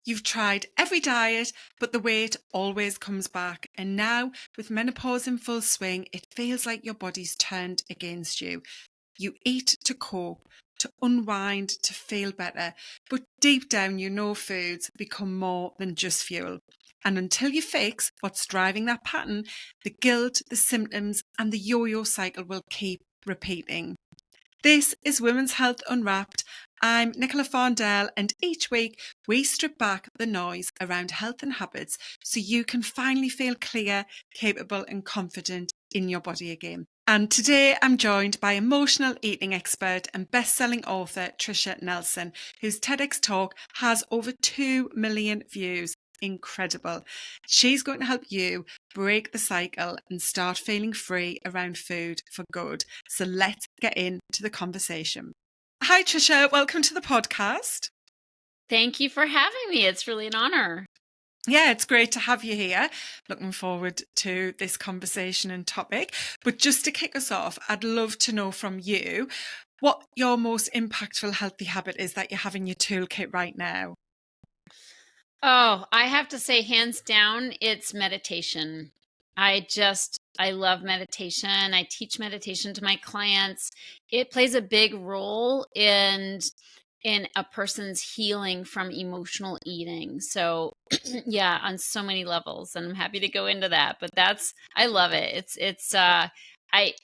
You've tried every diet, but the weight always comes back. And now, with menopause in full swing, it feels like your body's turned against you. You eat to cope, to unwind, to feel better. But deep down, you know foods become more than just fuel. And until you fix what's driving that pattern, the guilt, the symptoms, and the yo-yo cycle will keep repeating. This is Women's Health Unwrapped. I'm Nicola Fondell, and each week we strip back the noise around health and habits so you can finally feel clear, capable, and confident in your body again. And today I'm joined by emotional eating expert and best-selling author Tricia Nelson, whose TEDx talk has over 2 million views. Incredible. She's going to help you break the cycle and start feeling free around food for good. So let's get into the conversation. Hi, Tricia. Welcome to the podcast. Thank you for having me. It's really an honor. Yeah, it's great to have you here. Looking forward to this conversation and topic. But just to kick us off, I'd love to know from you what your most impactful healthy habit is that you have in your toolkit right now. Oh, I have to say, hands down, it's meditation. I love meditation. I teach meditation to my clients. It plays a big role in a person's healing from emotional eating. So yeah, on so many levels, and I'm happy to go into that, but I love it. I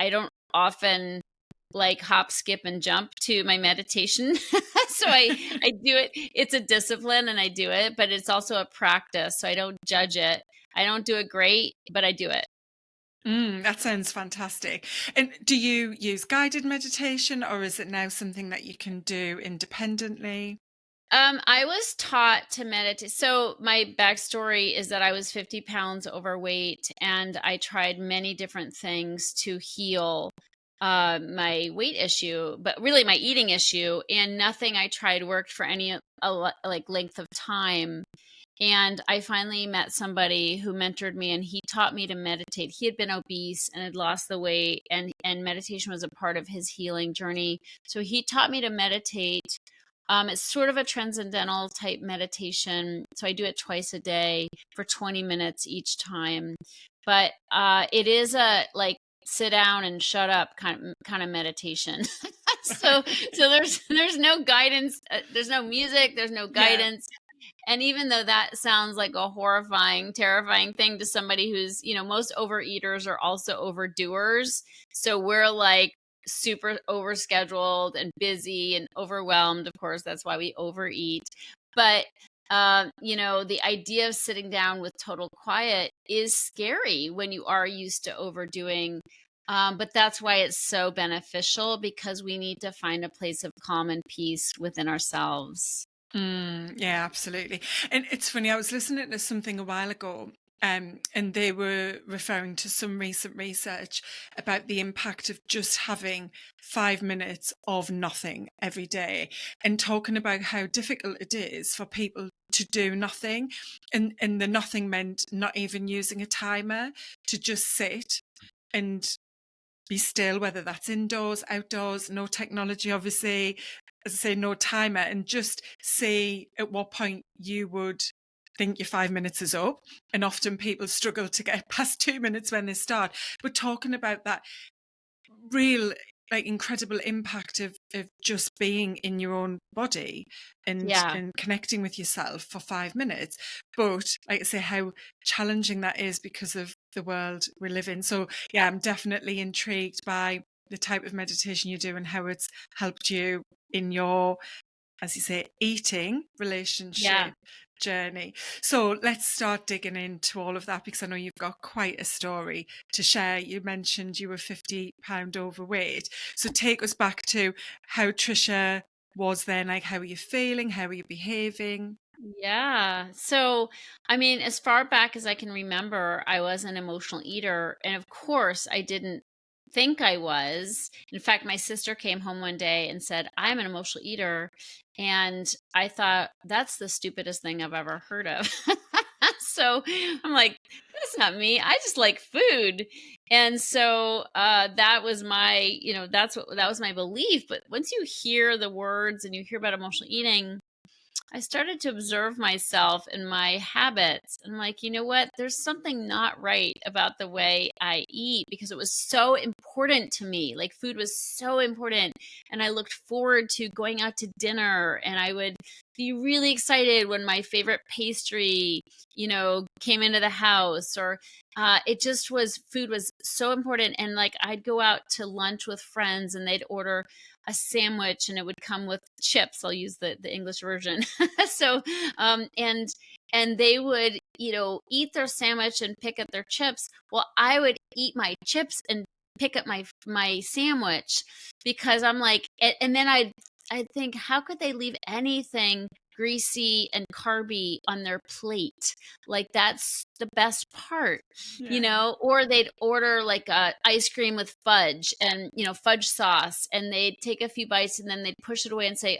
don't often like hop, skip, and jump to my meditation. So I do it. It's a discipline and I do it, but it's also a practice. So I don't judge it. I don't do it great, but I do it. That sounds fantastic. And do you use guided meditation, or is it now something that you can do independently? I was taught to meditate. So my backstory is that I was 50 pounds overweight and I tried many different things to heal my weight issue, but really my eating issue, and nothing I tried worked for any like length of time. And I finally met somebody who mentored me, and he taught me to meditate. He had been obese and had lost the weight, and meditation was a part of his healing journey. So he taught me to meditate. It's sort of a transcendental type meditation. So I do it twice a day for 20 minutes each time. But it is a like sit down and shut up kind of meditation. so there's no guidance, there's no music, there's no guidance. Yeah. And even though that sounds like a horrifying, terrifying thing to somebody who's, most overeaters are also overdoers. So we're like super overscheduled and busy and overwhelmed. Of course, that's why we overeat. But the idea of sitting down with total quiet is scary when you are used to overdoing. But that's why it's so beneficial, because we need to find a place of calm and peace within ourselves. Yeah, absolutely. And it's funny, I was listening to something a while ago, and they were referring to some recent research about the impact of just having 5 minutes of nothing every day, and talking about how difficult it is for people to do nothing. And the nothing meant not even using a timer, to just sit and be still, whether that's indoors, outdoors, no technology, obviously, as I say, no timer, and just see at what point you would think your 5 minutes is up. And often people struggle to get past 2 minutes when they start. But talking about that real, like, incredible impact of just being in your own body and connecting with yourself for 5 minutes. But like I say, how challenging that is because of the world we live in. So yeah, I'm definitely intrigued by the type of meditation you do and how it's helped you in your, as you say, eating relationship journey. So let's start digging into all of that, because I know you've got quite a story to share. You mentioned you were 50 pound overweight. So take us back to how Tricia was then. Like, how are you feeling? How are you behaving? Yeah. So, I mean, as far back as I can remember, I was an emotional eater. And of course, I didn't think I was. In fact, my sister came home one day and said, I'm an emotional eater. And I thought, that's the stupidest thing I've ever heard of. So I'm like, that's not me. I just like food. And so that was my, that was my belief. But once you hear the words and you hear about emotional eating, I started to observe myself and my habits. And I'm like, you know what? There's something not right about the way I eat because it was so important to me. Like food was so important. And I looked forward to going out to dinner, and I would be really excited when my favorite pastry, came into the house, or it just was, food was so important. And like I'd go out to lunch with friends and they'd order a sandwich and it would come with chips. I'll use the English version. So, and they would, eat their sandwich and pick at their chips. Well, I would eat my chips and pick up my sandwich, because I'm like, and then I'd think, how could they leave anything greasy and carby on their plate? Like that's the best part, Yeah. or they'd order like a ice cream with fudge and, fudge sauce, and they'd take a few bites and then they'd push it away and say,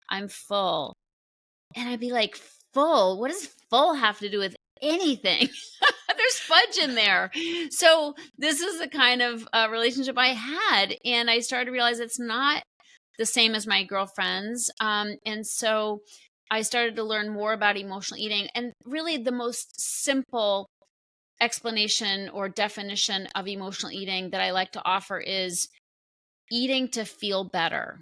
I'm full. And I'd be like, full? What does full have to do with anything? There's fudge in there. So this is the kind of relationship I had. And I started to realize it's not the same as my girlfriends. And so I started to learn more about emotional eating. And really, the most simple explanation or definition of emotional eating that I like to offer is eating to feel better.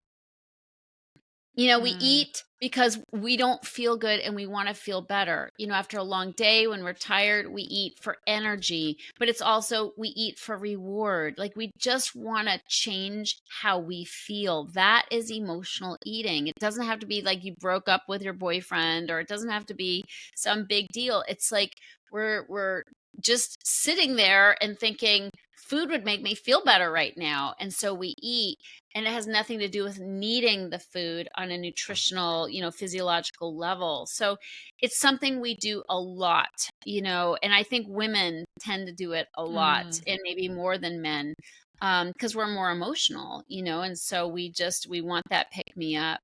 We Mm. eat because we don't feel good and we want to feel better. After a long day when we're tired, we eat for energy, but it's also we eat for reward. Like we just want to change how we feel. That is emotional eating. It doesn't have to be like you broke up with your boyfriend, or it doesn't have to be some big deal. It's like we're just sitting there and thinking food would make me feel better right now. And so we eat, and it has nothing to do with needing the food on a nutritional, physiological level. So it's something we do a lot, and I think women tend to do it a lot, Mm. and maybe more than men, because we're more emotional, and so we want that pick me up.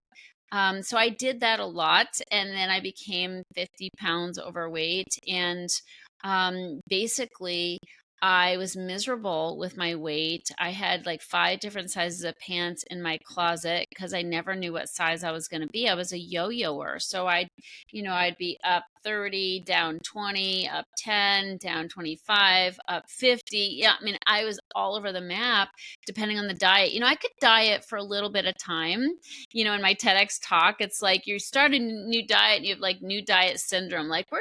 So I did that a lot, and then I became 50 pounds overweight, and basically I was miserable with my weight. I had like 5 different sizes of pants in my closet because I never knew what size I was going to be. I was a yo-yoer. So I'd be up 30, down 20, up 10, down 25, up 50. Yeah, I mean, I was all over the map depending on the diet. I could diet for a little bit of time. In my TEDx talk, it's like you start a new diet and you have like new diet syndrome. Like we're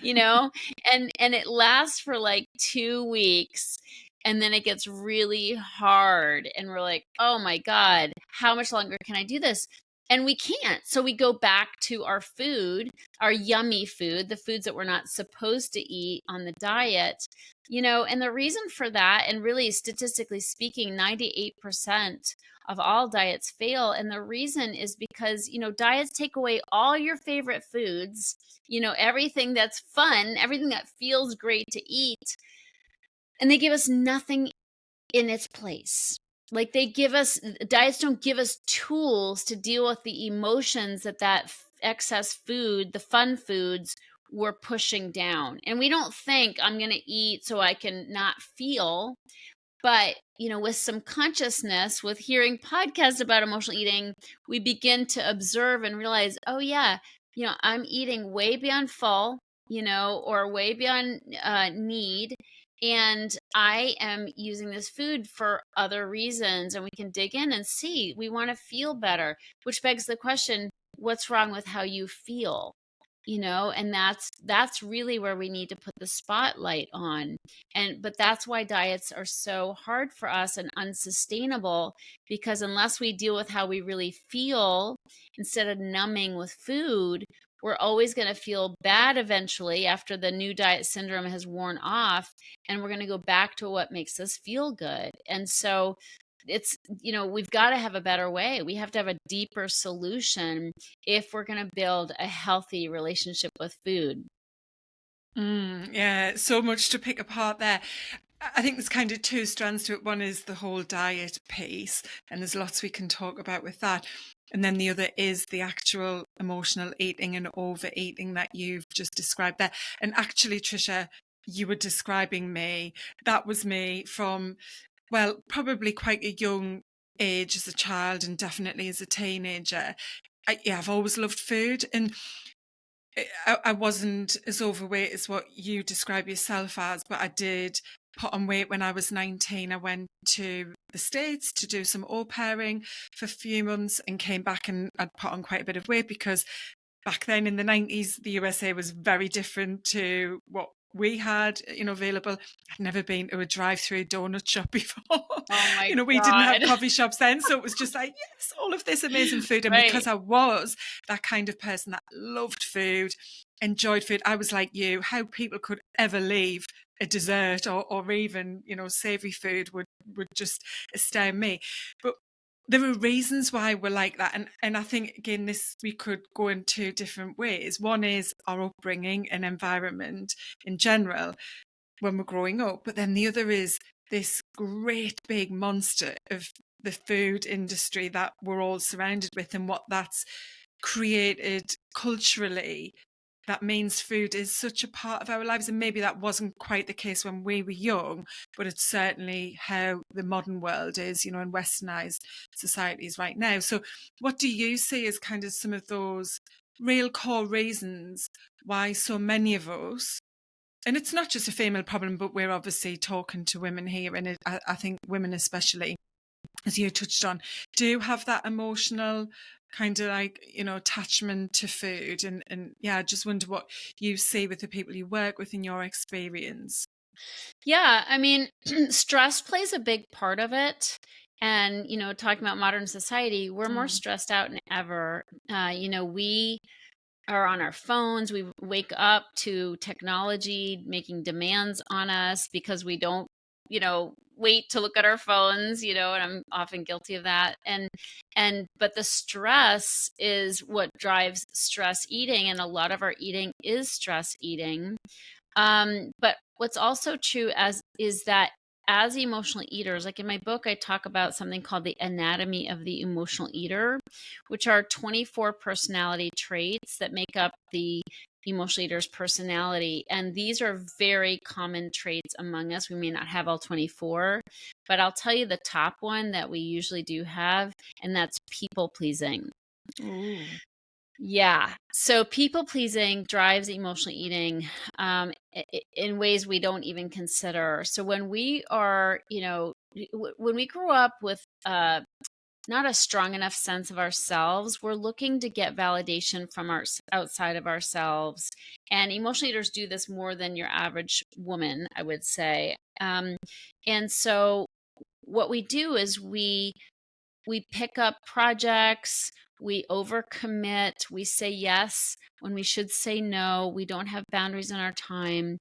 you know and it lasts for like 2 weeks, and then it gets really hard and we're like, oh my god, how much longer can I do this? And we can't, so we go back to our food, our yummy food, the foods that we're not supposed to eat on the diet. And the reason for that, and really statistically speaking, 98% of all diets fail. And the reason is because, diets take away all your favorite foods, everything that's fun, everything that feels great to eat, and they give us nothing in its place. Like diets don't give us tools to deal with the emotions that excess food, the fun foods, we're pushing down. And we don't think I'm going to eat so I can not feel. But, with some consciousness, with hearing podcasts about emotional eating, we begin to observe and realize, oh, yeah, I'm eating way beyond full, or way beyond need. And I am using this food for other reasons. And we can dig in and see we want to feel better, which begs the question, what's wrong with how you feel? And that's really where we need to put the spotlight on. But that's why diets are so hard for us and unsustainable, because unless we deal with how we really feel instead of numbing with food, we're always going to feel bad eventually after the new diet syndrome has worn off, and we're going to go back to what makes us feel good. And so it's, we've got to have a better way. We have to have a deeper solution if we're going to build a healthy relationship with food. Yeah, so much to pick apart there. I think there's kind of 2 strands to it. One is the whole diet piece, and there's lots we can talk about with that. And then the other is the actual emotional eating and overeating that you've just described there. And actually, Tricia, you were describing me. That was me from, well, probably quite a young age as a child and definitely as a teenager. I've always loved food, and I wasn't as overweight as what you describe yourself as, but I did put on weight when I was 19. I went to the States to do some au pairing for a few months and came back, and I'd put on quite a bit of weight because back then in the 90s, the USA was very different to what we had, available. I'd never been to a drive-through donut shop before. Oh my We didn't have God. coffee shops then. So it was just like, yes, all of this amazing food. And Right. because I was that kind of person that loved food, enjoyed food, I was like you, how people could ever leave a dessert or even, savory food would just astound me. But there are reasons why we're like that. And I think, again, this we could go in two different ways. One is our upbringing and environment in general when we're growing up. But then the other is this great big monster of the food industry that we're all surrounded with, and what that's created culturally. That means food is such a part of our lives. And maybe that wasn't quite the case when we were young, but it's certainly how the modern world is, in westernized societies right now. So what do you see as kind of some of those real core reasons why so many of us, and it's not just a female problem, but we're obviously talking to women here, and I think women especially, as you touched on, do have that emotional kind of like, attachment to food. And yeah, I just wonder what you see with the people you work with in your experience. Yeah, I mean, stress plays a big part of it. And, talking about modern society, we're more Mm. stressed out than ever. We are on our phones. We wake up to technology making demands on us because we don't, wait to look at our phones, and I'm often guilty of that. But the stress is what drives stress eating. And a lot of our eating is stress eating. But what's also true is that as emotional eaters, like in my book, I talk about something called the anatomy of the emotional eater, which are 24 personality traits that make up the emotional eater's personality. And these are very common traits among us. We may not have all 24, but I'll tell you the top one that we usually do have, and that's people pleasing. Ooh. Yeah. So people pleasing drives emotional eating in ways we don't even consider. So when we are, when we grow up with not a strong enough sense of ourselves, we're looking to get validation from outside of ourselves. And emotional eaters do this more than your average woman, I would say. And so what we do is we pick up projects, we overcommit, we say yes when we should say no, we don't have boundaries in our time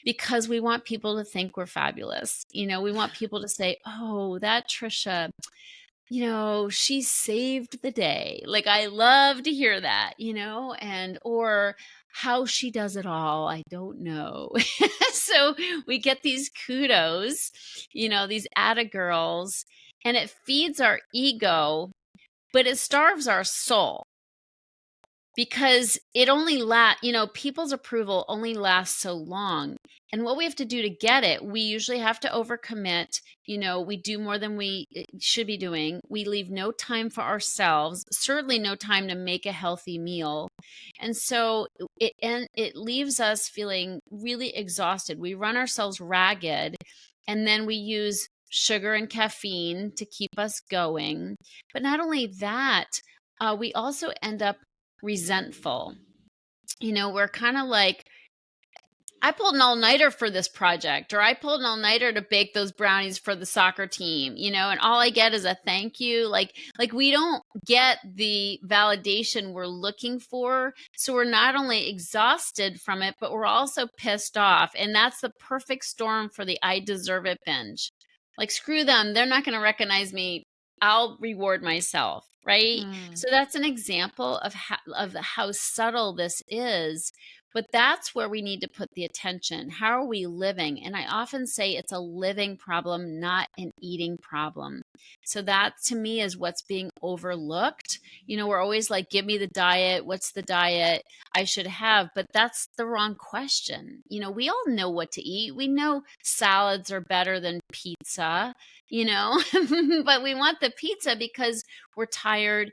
because we want people to think we're fabulous. We want people to say, oh, that Tricia, she saved the day. Like, I love to hear that, or how she does it all, I don't know. So we get these kudos, these atta girls, and it feeds our ego, but it starves our soul because it only people's approval only lasts so long. And what we have to do to get it, we usually have to overcommit. We do more than we should be doing. We leave no time for ourselves, certainly no time to make a healthy meal. And so it leaves us feeling really exhausted. We run ourselves ragged, and then we use sugar and caffeine to keep us going. But not only that, we also end up resentful. We're kind of like, I pulled an all-nighter for this project, or I pulled an all-nighter to bake those brownies for the soccer team, and all I get is a thank you. Like we don't get the validation we're looking for. So we're not only exhausted from it, but we're also pissed off. And that's the perfect storm for the I deserve it binge. Like, screw them. They're not going to recognize me. I'll reward myself. Right. Mm. So that's an example of how subtle this is. But that's where we need to put the attention. How are we living? And I often say it's a living problem, not an eating problem. So that, to me, is what's being overlooked. We're always like, give me the diet. What's the diet I should have? But that's the wrong question. We all know what to eat. We know salads are better than pizza, but we want the pizza because we're tired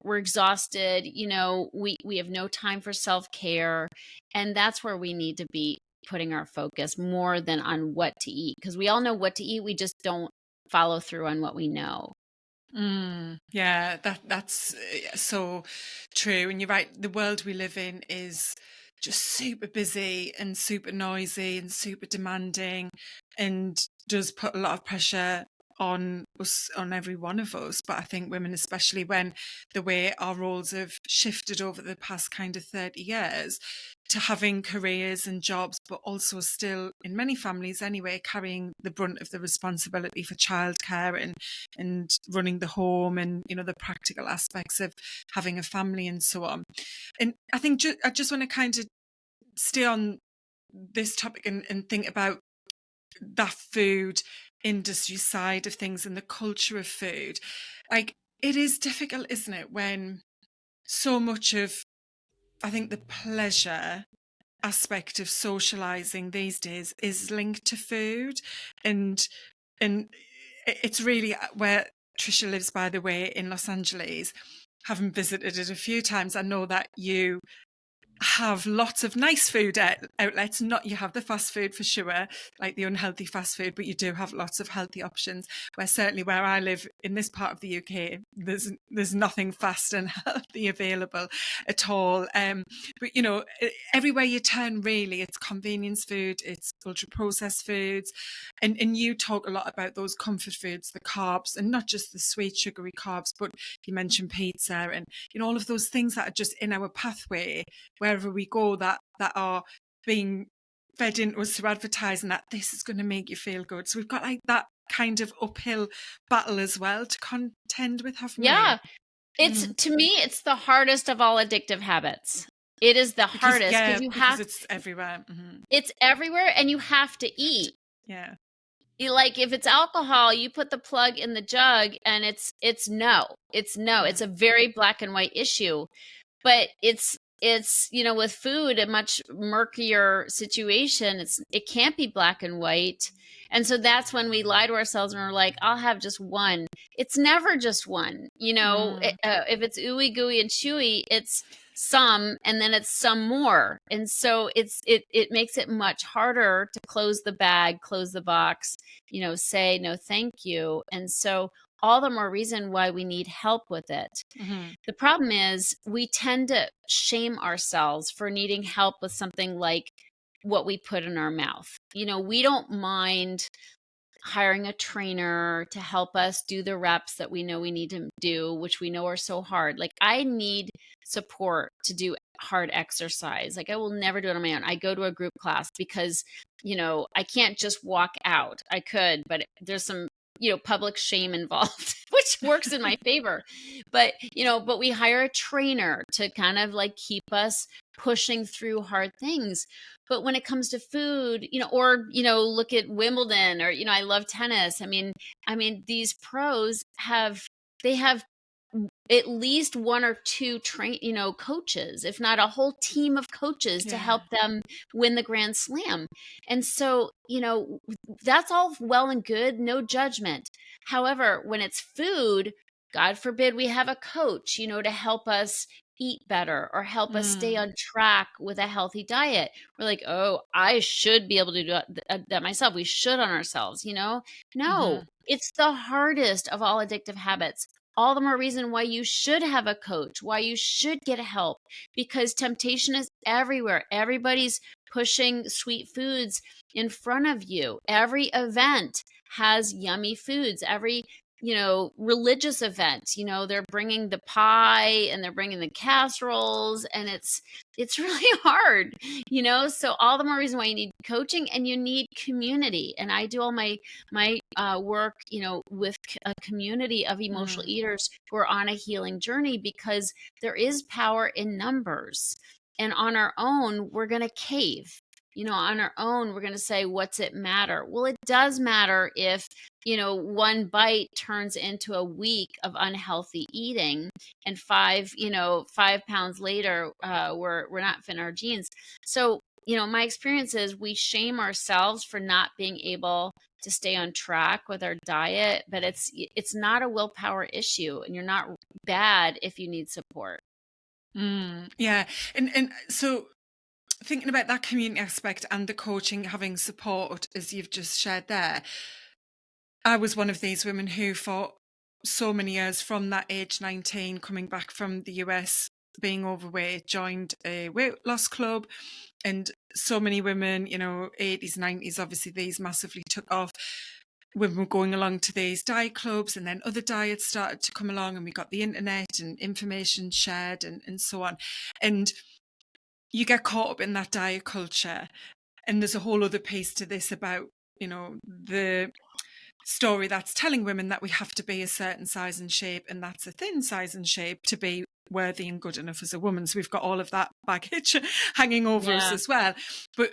we're exhausted, we have no time for self-care, and that's where we need to be putting our focus more than on what to eat, because we all know what to eat, we just don't follow through on what we know. Yeah, that's so true. And you're right, the world we live in is just super busy and super noisy and super demanding, and does put a lot of pressure on us, on every one of us. But I think women, especially when the way our roles have shifted over the past kind of 30 years to having careers and jobs, but also still, in many families anyway, carrying the brunt of the responsibility for childcare and running the home, and the practical aspects of having a family and so on. And I think I just want to kind of stay on this topic and think about that food industry side of things and the culture of food. Like, it is difficult, isn't it, when so much of, I think, the pleasure aspect of socializing these days is linked to food, and and it's really where Tricia lives, by the way, in Los Angeles. Having visited it a few times, I know that you have lots of nice food outlets. Not, you have the fast food for sure, like the unhealthy fast food, but you do have lots of healthy options. Where certainly where I live in this part of the UK, there's nothing fast and healthy available at all. But everywhere you turn, really, it's convenience food, it's ultra processed foods, and you talk a lot about those comfort foods, the carbs, and not just the sweet sugary carbs, but you mentioned pizza and all of those things that are just in our pathway wherever we go, that are being fed into us through advertising that this is going to make you feel good. So we've got like that kind of uphill battle as well to contend with, haven't we? Yeah. To me, it's the hardest of all addictive habits. It is the hardest because it's everywhere. It's everywhere, and you have to eat. Yeah. Like, if it's alcohol, you put the plug in the jug, and it's no. It's no. It's a very black and white issue. But it's with food, a much murkier situation. It can't be black and white. And so that's when we lie to ourselves and we're like, I'll have just one. It's never just one. If it's ooey gooey and chewy, it's some, and then it's some more. And so it makes it much harder to close the bag, close the box, say no thank you. And so all the more reason why we need help with it. The problem is we tend to shame ourselves for needing help with something like what we put in our mouth. We don't mind hiring a trainer to help us do the reps that we know we need to do, which we know are so hard. Like, I need support to do hard exercise. Like, I will never do it on my own. I go to a group class because, I can't just walk out. I could, but there's some public shame involved, which works in my favor. But we hire a trainer to kind of like keep us pushing through hard things. But when it comes to food, or look at Wimbledon, or I love tennis. I mean, these pros have at least one or two coaches, if not a whole team of coaches to help them win the Grand Slam. And so, that's all well and good, no judgment. However, when it's food, God forbid we have a coach, to help us eat better or help us stay on track with a healthy diet. We're like, oh, I should be able to do that myself. We should on ourselves, No, it's the hardest of all addictive habits. All the more reason why you should have a coach, why you should get help, because temptation is everywhere. Everybody's pushing sweet foods in front of you. Every event has yummy foods. Every religious event, they're bringing the pie and they're bringing the casseroles, and it's really hard, so all the more reason why you need coaching and you need community. And I do all my work, with a community of emotional eaters who are on a healing journey, because there is power in numbers. And on our own, we're going to cave. On our own, we're going to say, what's it matter? Well, it does matter if, one bite turns into a week of unhealthy eating, and 5 pounds later, we're not fit in our jeans. So my experience is we shame ourselves for not being able to stay on track with our diet, but it's not a willpower issue, and you're not bad if you need support. Yeah. And so thinking about that community aspect and the coaching, having support, as you've just shared there, I was one of these women who for so many years from that age 19, coming back from the US, being overweight, joined a weight loss club. And so many women, 80s, 90s, obviously these massively took off. Women were going along to these diet clubs, and then other diets started to come along, and we got the internet and information shared and so on. And you get caught up in that diet culture. And there's a whole other piece to this about, the story that's telling women that we have to be a certain size and shape, and that's a thin size and shape to be worthy and good enough as a woman. So we've got all of that baggage hanging over us Yeah. as well. But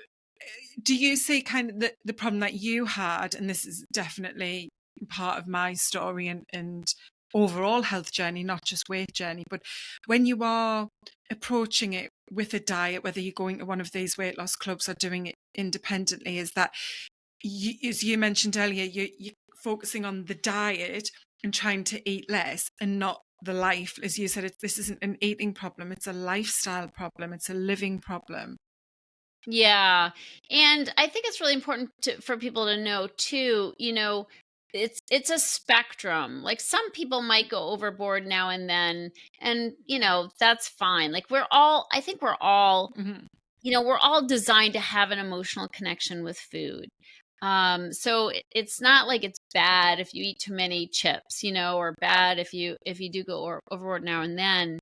do you see kind of the problem that you had, and this is definitely part of my story and overall health journey, not just weight journey, but when you are approaching it with a diet, whether you're going to one of these weight loss clubs or doing it independently, is that as you mentioned earlier, you're focusing on the diet and trying to eat less and not the life. As you said, this isn't an eating problem, it's a lifestyle problem, it's a living problem. Yeah. And I think it's really important for people to know too, it's a spectrum. Like some people might go overboard now and then, and that's fine. Like I think we're all, Mm-hmm. we're all designed to have an emotional connection with food. So it's not like it's bad if you eat too many chips, or bad if you do go overboard now and then.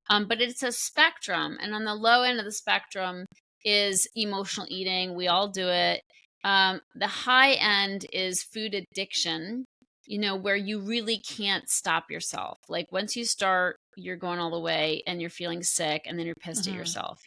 But it's a spectrum, and on the low end of the spectrum is emotional eating. We all do it. The high end is food addiction, where you really can't stop yourself. Like once you start, you're going all the way and you're feeling sick and then you're pissed at Mm-hmm. yourself.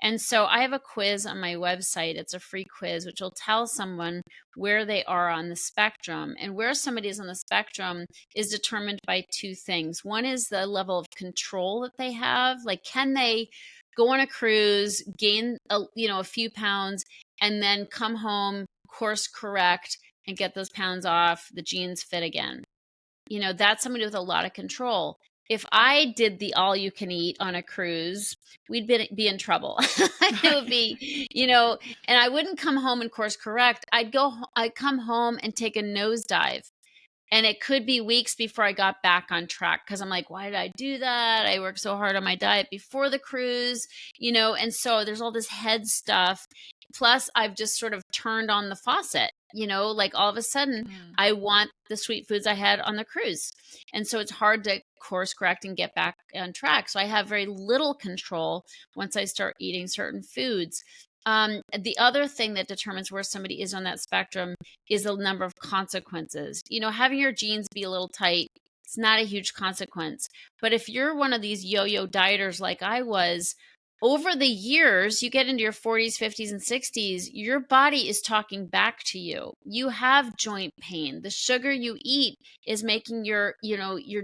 And so I have a quiz on my website. It's a free quiz, which will tell someone where they are on the spectrum. And where somebody is on the spectrum is determined by two things. One is the level of control that they have. Like, can they go on a cruise, gain a few pounds, and then come home, course correct, and get those pounds off, the jeans fit again? That's somebody with a lot of control. If I did the all you can eat on a cruise, we'd be in trouble. It would be, and I wouldn't come home and course correct. I'd come home and take a nosedive. And it could be weeks before I got back on track, because I'm like, why did I do that? I worked so hard on my diet before the cruise, and so there's all this head stuff. Plus, I've just sort of turned on the faucet, like all of a sudden, Mm. I want the sweet foods I had on the cruise. And so it's hard to course correct and get back on track. So I have very little control once I start eating certain foods. The other thing that determines where somebody is on that spectrum is the number of consequences. Having your jeans be a little tight, it's not a huge consequence. But if you're one of these yo-yo dieters like I was, over the years, you get into your 40s, 50s, and 60s, your body is talking back to you. You have joint pain. The sugar you eat is making your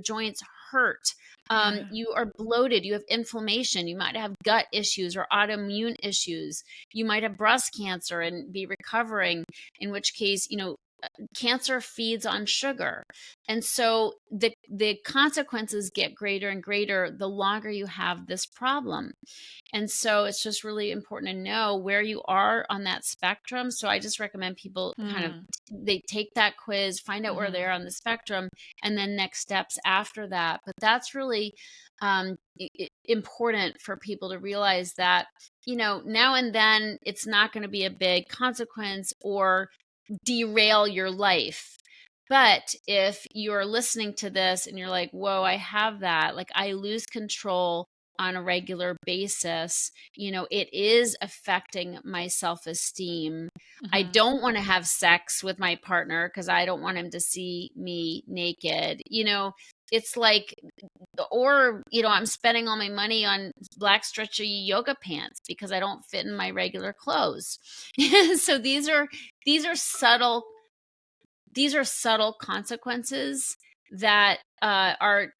joints hurt. Yeah. You are bloated. You have inflammation. You might have gut issues or autoimmune issues. You might have breast cancer and be recovering, in which case, cancer feeds on sugar. And so the consequences get greater and greater the longer you have this problem. And so it's just really important to know where you are on that spectrum. So I just recommend people kind of Mm. they take that quiz, find out where Mm-hmm. they are on the spectrum, and then next steps after that. But that's really important for people to realize that, now and then it's not going to be a big consequence or derail your life. But if you're listening to this and you're like, whoa, I have that, like I lose control on a regular basis, it is affecting my self-esteem. I Mm-hmm. don't want to have sex with my partner because I don't want him to see me naked. It's like, or, I'm spending all my money on black stretchy yoga pants because I don't fit in my regular clothes. So these are subtle consequences that are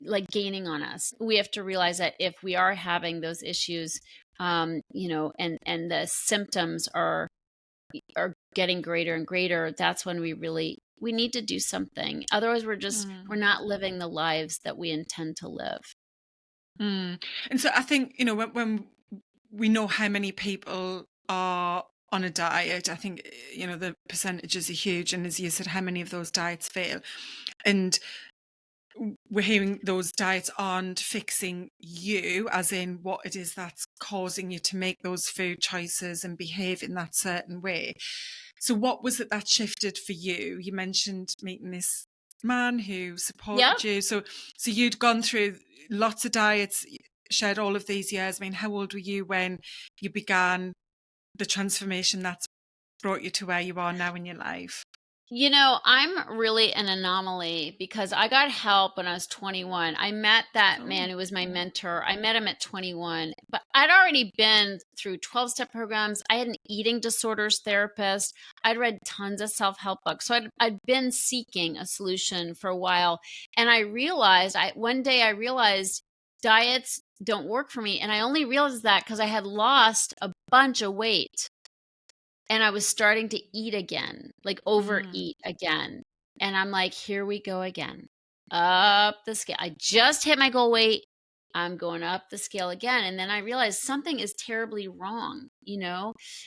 like gaining on us. We have to realize that if we are having those issues, and the symptoms are getting greater and greater, that's when we need to do something. Otherwise, we're not living the lives that we intend to live. And so I think, when we know how many people are on a diet, I think, the percentages are huge. And as you said, how many of those diets fail? And we're hearing those diets aren't fixing you, as in what it is that's causing you to make those food choices and behave in that certain way. So what was it that shifted for you? You mentioned meeting this man who Yeah. supported you. So you'd gone through lots of diets, shared all of these years. I mean, how old were you when you began the transformation that's brought you to where you are now in your life? I'm really an anomaly because I got help when I was 21. I met that man who was my mentor. I met him at 21, but I'd already been through 12-step programs. I had an eating disorders therapist. I'd read tons of self-help books. So I'd been seeking a solution for a while. And one day I realized diets don't work for me. And I only realized that because I had lost a bunch of weight. And I was starting to eat again, like overeat again. And I'm like, here we go again. Up the scale. I just hit my goal weight. I'm going up the scale again. And then I realized something is terribly wrong,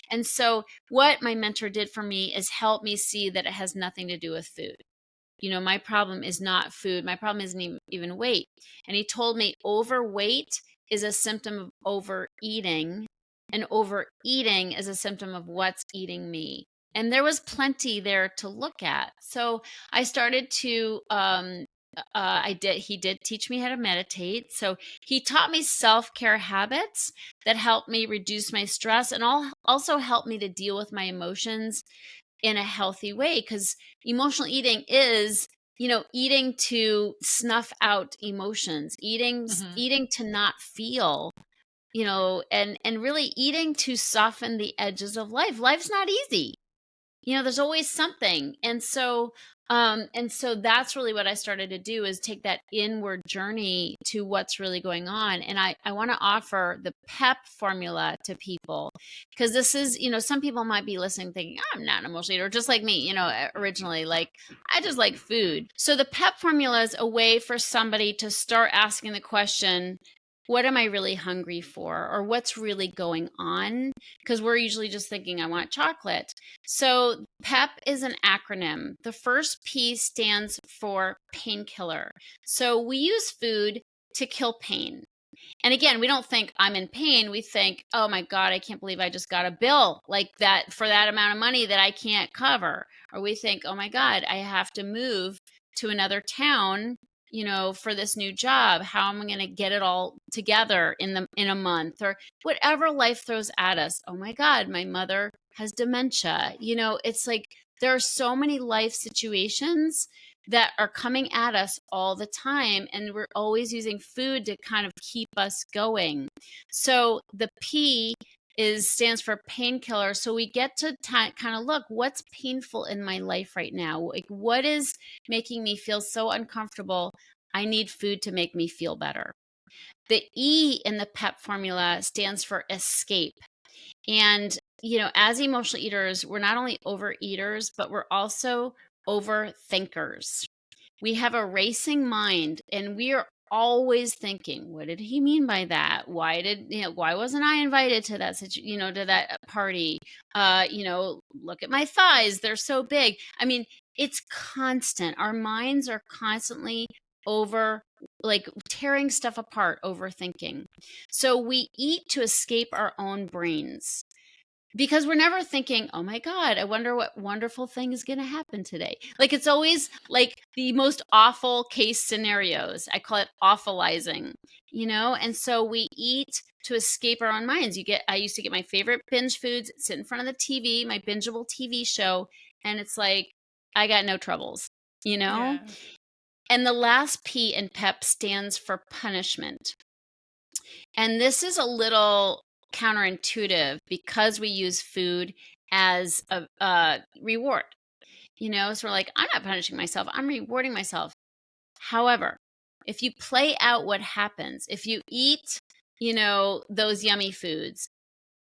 And so what my mentor did for me is help me see that it has nothing to do with food. My problem is not food. My problem isn't even weight. And he told me overweight is a symptom of overeating, and overeating is a symptom of what's eating me. And there was plenty there to look at. So I started to, he did teach me how to meditate. So he taught me self-care habits that helped me reduce my stress and also helped me to deal with my emotions in a healthy way, because emotional eating is eating to snuff out emotions, eating to not feel, and really eating to soften the edges of life. Life's not easy. There's always something. And so that's really what I started to do, is take that inward journey to what's really going on. And I want to offer the PEP formula to people, because this is, some people might be listening thinking, oh, I'm not an emotional eater, just like me, originally, like I just like food. So the PEP formula is a way for somebody to start asking the question, what am I really hungry for? Or what's really going on? Because we're usually just thinking, I want chocolate. So PEP is an acronym. The first P stands for painkiller. So we use food to kill pain. And again, we don't think I'm in pain. We think, oh my God, I can't believe I just got a bill like that for that amount of money that I can't cover. Or we think, oh my God, I have to move to another town, for this new job. How am I going to get it all together in a month, or whatever life throws at us? Oh my God, my mother has dementia. It's like there are so many life situations that are coming at us all the time, and we're always using food to kind of keep us going. So the P stands for painkiller. So we get to kind of look, what's painful in my life right now? Like, what is making me feel so uncomfortable? I need food to make me feel better. The E in the PEP formula stands for escape. And, as emotional eaters, we're not only overeaters, but we're also overthinkers. We have a racing mind, and we are always thinking, what did he mean by that? Why wasn't I invited to that, to that party? Look at my thighs. They're so big. I mean, it's constant. Our minds are constantly tearing stuff apart, overthinking. So we eat to escape our own brains, because we're never thinking, oh my God, I wonder what wonderful thing is going to happen today. Like, it's always like the most awful case scenarios. I call it awfulizing, and so we eat to escape our own minds. I used to get my favorite binge foods, sit in front of the TV, my bingeable TV show, and it's like, I got no troubles, Yeah. And the last P in PEP stands for punishment. And this is a little counterintuitive because we use food as a reward, so we're like, I'm not punishing myself, I'm rewarding myself. However, if you play out what happens, if you eat those yummy foods,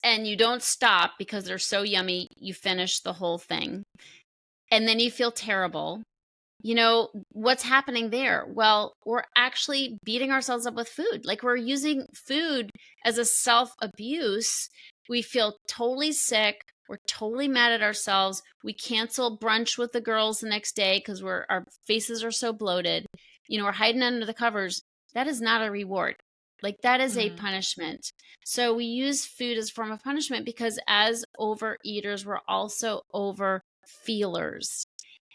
and you don't stop because they're so yummy, you finish the whole thing, and then you feel terrible. What's happening there? Well, we're actually beating ourselves up with food. Like, we're using food as a self abuse. We feel totally sick. We're totally mad at ourselves. We cancel brunch with the girls the next day because our faces are so bloated. We're hiding under the covers. That is not a reward. Like, that is a punishment. So we use food as a form of punishment because as overeaters, we're also over feelers,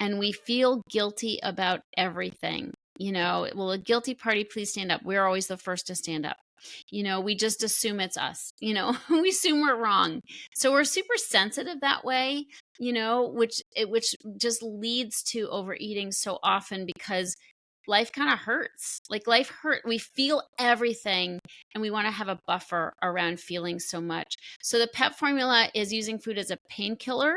and we feel guilty about everything. Will a guilty party please stand up? We're always the first to stand up. We just assume it's us. We assume we're wrong. So we're super sensitive that way, which just leads to overeating so often because life kind of hurts. Like, life hurt. We feel everything, and we want to have a buffer around feeling so much. So the PEP formula is using food as a painkiller,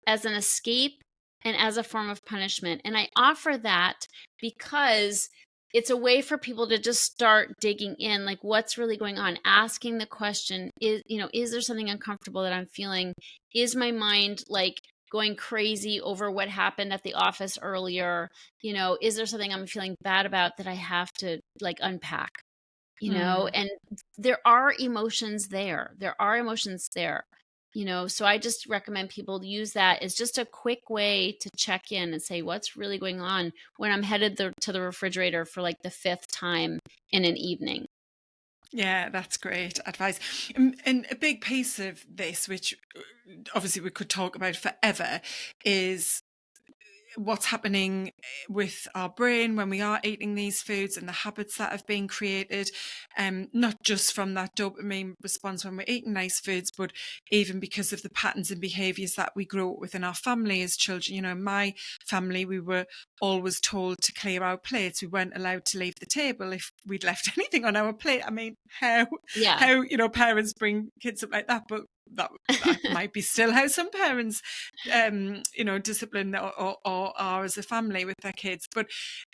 as an escape, and as a form of punishment. And I offer that because it's a way for people to just start digging in, like, what's really going on, asking the question, is there something uncomfortable that I'm feeling? Is my mind like going crazy over what happened at the office earlier? Is there something I'm feeling bad about that I have to like unpack? And there are emotions there. So I just recommend people use that as just a quick way to check in and say, what's really going on when I'm headed to the refrigerator for like the 5th time in an evening. Yeah, that's great advice. And a big piece of this, which obviously we could talk about forever, is what's happening with our brain when we are eating these foods and the habits that have been created, not just from that dopamine response when we're eating nice foods, but even because of the patterns and behaviors that we grow up with in our family as children. In my family, we were always told to clear our plates. We weren't allowed to leave the table if we'd left anything on our plate. I mean, how parents bring kids up like that, but that might be still how some parents discipline or are as a family with their kids. But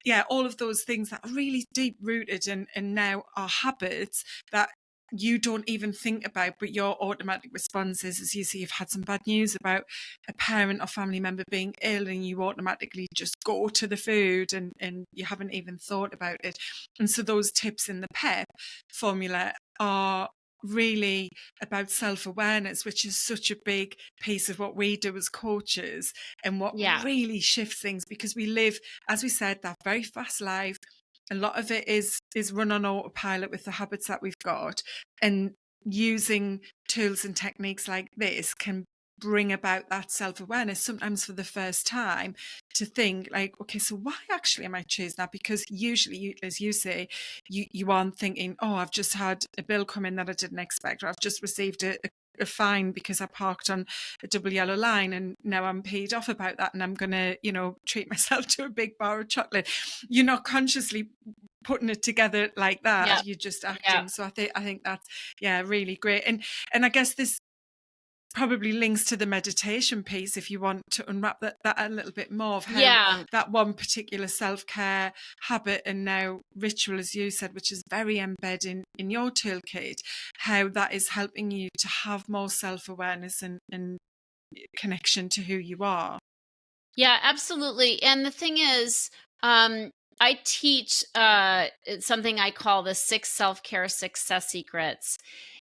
yeah, all of those things that are really deep rooted and now are habits that you don't even think about, but your automatic response is, as you see, you've had some bad news about a parent or family member being ill, and you automatically just go to the food and you haven't even thought about it. And so those tips in the PEP formula are really about self-awareness, which is such a big piece of what we do as coaches and what really shifts things, because we live, as we said, that very fast life. A lot of it is run on autopilot with the habits that we've got, and using tools and techniques like this can bring about that self-awareness, sometimes for the first time, to think like, okay, so why actually am I choosing that? Because usually, as you say, you aren't thinking, oh, I've just had a bill come in that I didn't expect, or I've just received a fine because I parked on a double yellow line and now I'm paid off about that and I'm going to, treat myself to a big bar of chocolate. You're not consciously putting it together like that. You're just acting. So I think that's, really great. And I guess this probably links to the meditation piece, if you want to unwrap that a little bit more, of how that one particular self-care habit and now ritual, as you said, which is very embedded in your toolkit, how that is helping you to have more self-awareness and connection to who you are. Yeah, absolutely. And the thing is, I teach something I call the 6 self-care success secrets.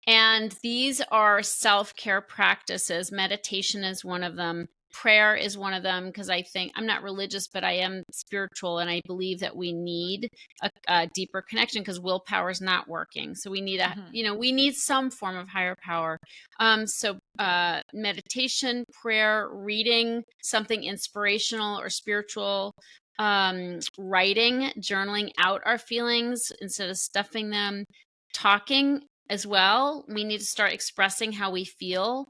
And these are self-care practices. Meditation is one of them. Prayer is one of them, because I think I'm not religious, but I am spiritual. And I believe that we need a deeper connection because willpower is not working. So we need we need some form of higher power. So meditation, prayer, reading something inspirational or spiritual, writing, journaling out our feelings instead of stuffing them, talking as well. We need to start expressing how we feel.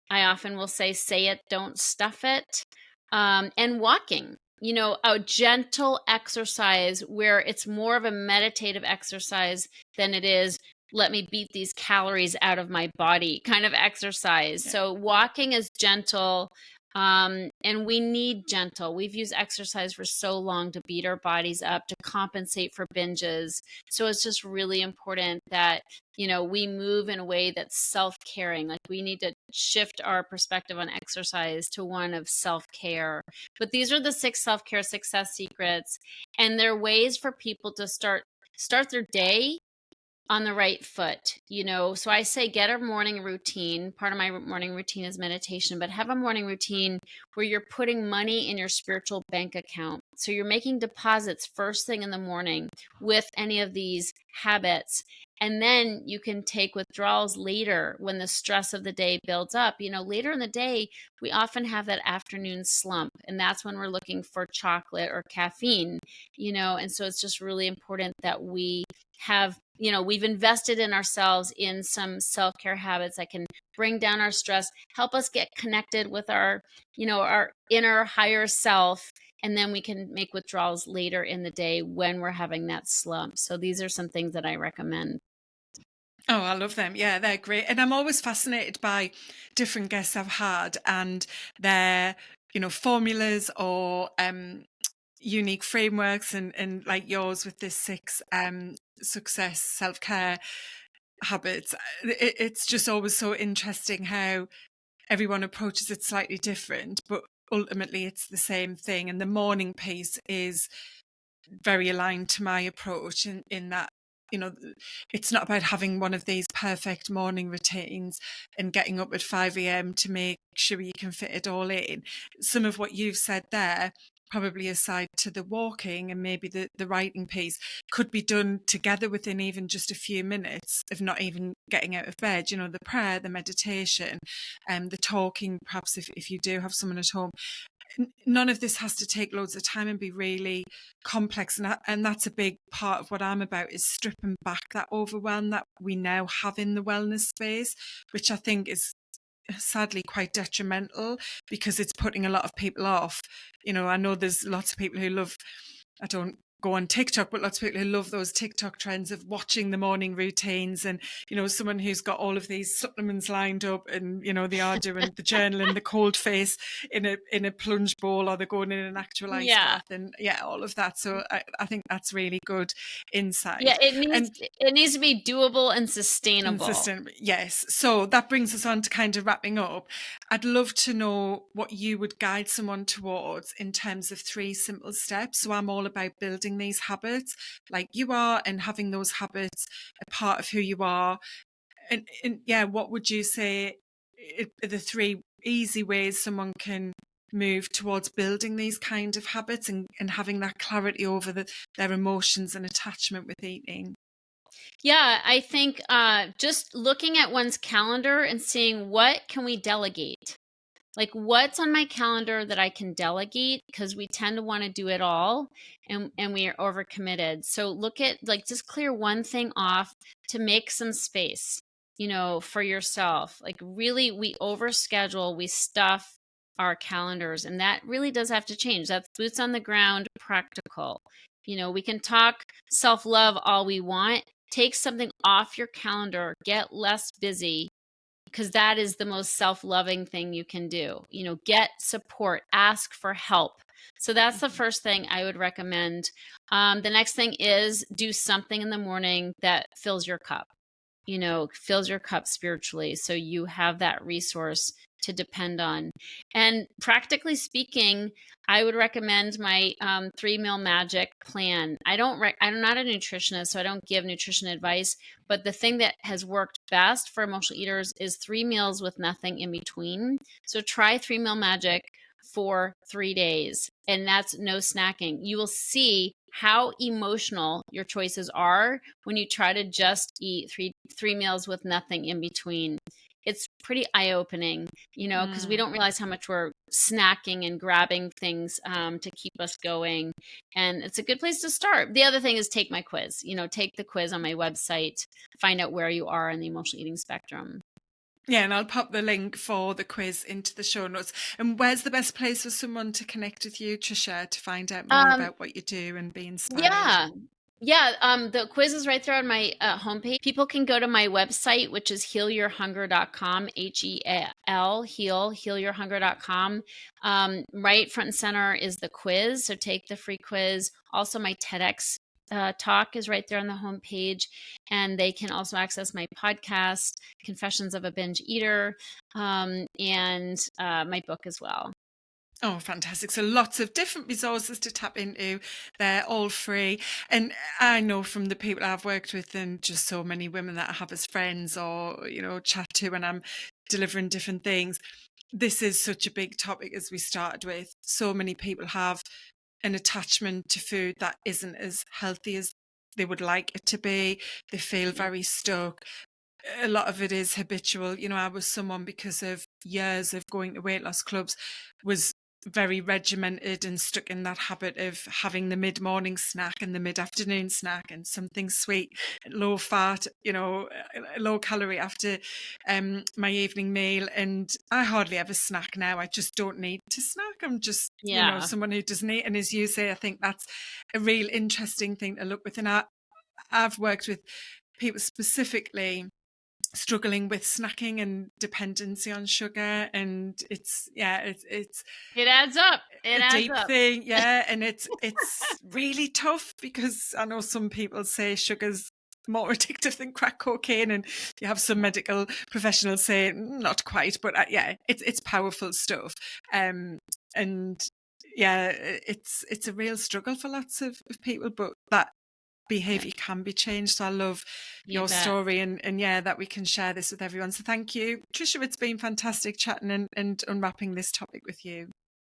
I often will say it, don't stuff it. And walking, a gentle exercise where it's more of a meditative exercise than it is, let me beat these calories out of my body kind of exercise. So walking is gentle. And we need gentle. We've used exercise for so long to beat our bodies up, to compensate for binges. So it's just really important that, we move in a way that's self-caring. Like, we need to shift our perspective on exercise to one of self-care. But these are the 6 self-care success secrets, and they're ways for people to start their day on the right foot. So I say get a morning routine. Part of my morning routine is meditation, but have a morning routine where you're putting money in your spiritual bank account. So you're making deposits first thing in the morning with any of these habits. And then you can take withdrawals later when the stress of the day builds up. Later in the day, we often have that afternoon slump, and that's when we're looking for chocolate or caffeine, and so it's just really important that we have, we've invested in ourselves in some self-care habits that can bring down our stress, help us get connected with our inner higher self, and then we can make withdrawals later in the day when we're having that slump. So these are some things that I recommend. Oh, I love them. Yeah, they're great. And I'm always fascinated by different guests I've had and their, formulas or unique frameworks, and like yours with this 6 success self-care habits. It's just always so interesting how everyone approaches it slightly different, but ultimately it's the same thing. And the morning piece is very aligned to my approach in that, it's not about having one of these perfect morning routines and getting up at 5 a.m. to make sure you can fit it all in. Some of what you've said there, probably aside to the walking and maybe the writing piece, could be done together within even just a few minutes of not even getting out of bed. The prayer, the meditation, and the talking, perhaps if you do have someone at home. None of this has to take loads of time and be really complex, and that's a big part of what I'm about, is stripping back that overwhelm that we now have in the wellness space, which I think is sadly quite detrimental because it's putting a lot of people off. I know there's lots of people who love, I don't go on TikTok, but lots of people who love those TikTok trends of watching the morning routines, and someone who's got all of these supplements lined up, and the Ardour and the journal and the cold face in a plunge bowl, or they're going in an actual ice Yeah. bath, and all of that. So I think that's really good Yeah, insight. it needs And it needs to be doable and sustainable. consistent, yes. So that brings us on to kind of wrapping up. I'd love to know what you would guide someone towards in terms of 3 simple steps. So I'm all about building these habits like you are, and having those habits a part of who you are. And yeah, what would you say are the 3 easy ways someone can move towards building these kind of habits, and having that clarity over their emotions and attachment with eating? Yeah, I think just looking at one's calendar and seeing what can we delegate. Like, what's on my calendar that I can delegate, because we tend to want to do it all, and we are overcommitted. So look at, like, just clear one thing off to make some space, for yourself. Like, really, we overschedule, we stuff our calendars, and that really does have to change. That's boots on the ground, practical. We can talk self-love all we want. Take something off your calendar, get less busy, because that is the most self-loving thing you can do. Get support, ask for help. So that's the first thing I would recommend. The next thing is do something in the morning that fills your cup, fills your cup spiritually, so you have that resource to depend on. And practically speaking, I would recommend my 3-meal magic plan. I'm not a nutritionist, so I don't give nutrition advice, but the thing that has worked best for emotional eaters is 3 meals with nothing in between. So try 3-meal magic for 3 days, and that's no snacking. You will see how emotional your choices are when you try to just eat three meals with nothing in between. It's pretty eye-opening, because we don't realize how much we're snacking and grabbing things to keep us going. And it's a good place to start. The other thing is take my quiz. Take the quiz on my website, find out where you are in the emotional eating spectrum. Yeah, and I'll pop the link for the quiz into the show notes. And where's the best place for someone to connect with you, Tricia, to find out more Um, about what you do and be inspired? yeah. Yeah, the quiz is right there on my homepage. People can go to my website, which is healyourhunger.com, healyourhunger.com. Right front and center is the quiz, so take the free quiz. Also, my TEDx talk is right there on the homepage, and they can also access my podcast, Confessions of a Binge Eater, and my book as well. Oh, fantastic. So lots of different resources to tap into. They're all free. And I know from the people I've worked with and just so many women that I have as friends or, chat to when I'm delivering different things, this is such a big topic as we started with. So many people have an attachment to food that isn't as healthy as they would like it to be. They feel Yeah. very stuck. A lot of it is habitual. I was someone, because of years of going to weight loss clubs, was very regimented and stuck in that habit of having the mid-morning snack and the mid-afternoon snack and something sweet, low fat, low calorie after my evening meal. And I hardly ever snack now. I just don't need to snack. I'm just, Yeah. someone who doesn't eat. And as you say, I think that's a real interesting thing to look with. And I've worked with people specifically struggling with snacking and dependency on sugar, and it's It adds up. It a adds deep up. thing, and it's really tough, because I know some people say sugar's more addictive than crack cocaine, and you have some medical professionals say not quite, but it's powerful stuff. And yeah, it's a real struggle for lots of people, but that behavior can be changed. So I love You your bet. story, and that we can share this with everyone. So thank you, Tricia. It's been fantastic chatting and unwrapping this topic with you.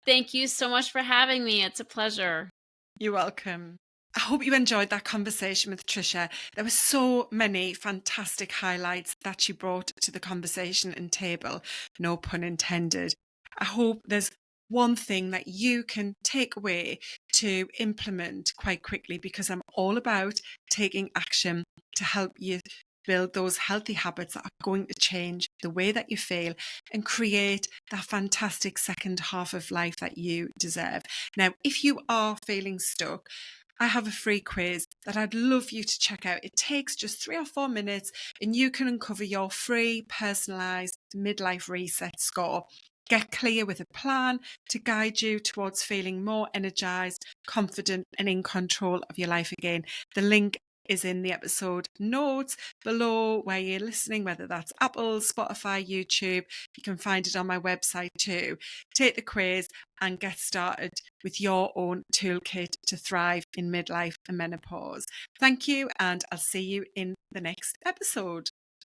Thank you so much for having me. It's a pleasure. You're welcome. I hope you enjoyed that conversation with Tricia. There were so many fantastic highlights that she brought to the conversation and table, no pun intended. I hope there's one thing that you can take away to implement quite quickly, because I'm all about taking action to help you build those healthy habits that are going to change the way that you feel and create that fantastic second half of life that you deserve. Now, if you are feeling stuck, I have a free quiz that I'd love you to check out. It takes just 3 or 4 minutes, and you can uncover your free personalized midlife reset score. Get clear with a plan to guide you towards feeling more energized, confident, and in control of your life again. The link is in the episode notes below where you're listening, whether that's Apple, Spotify, YouTube. You can find it on my website too. Take the quiz and get started with your own toolkit to thrive in midlife and menopause. Thank you, and I'll see you in the next episode.